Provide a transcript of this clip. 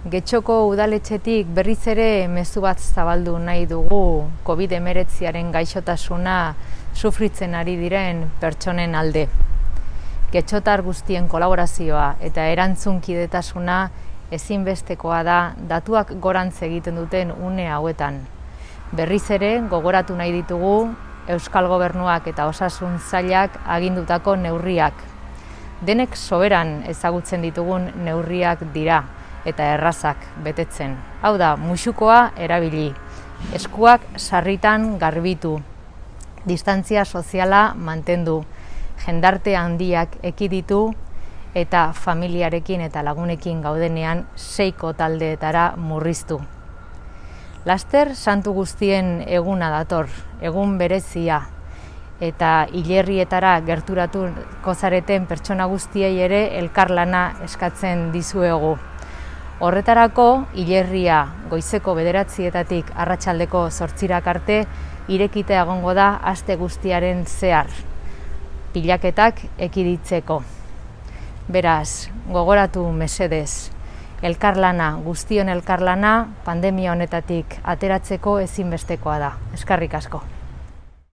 Getxoko udaletxetik berriz ere mezu bat zabaldu nahi dugu COVID-19 gaixotasuna sufritzen ari diren pertsonen alde. Getxotar guztien kolaborazioa eta erantzunkidetasuna ezinbestekoa da datuak gorantz egiten duten une hauetan. Berriz ere gogoratu nahi ditugu Euskal Gobernuak eta Osasun Sailak agindutako neurriak. Denek soberan ezagutzen ditugun neurriak dira eta errazak betetzen. Hau da, musukoa erabili, eskuak sarritan garbitu, distantzia soziala mantendu, jendarte handiak ekiditu eta familiarekin eta lagunekin gaudenean 6 taldeetara murriztu. Laster santu guztien eguna dator, egun berezia, eta hilerrietara gerturatuko zareten pertsona guztiei ere elkarlana eskatzen dizuegu. Horretarako, hilerria goizeko 9:00 arratsaldeko 8:00 arte irekita egongo da aste guztiaren zehar, pilaketak ekiditzeko. Beraz, gogoratu mesedez, elkarlana, guztion elkarlana, pandemia honetatik ateratzeko ezinbestekoa da. Eskerrik asko.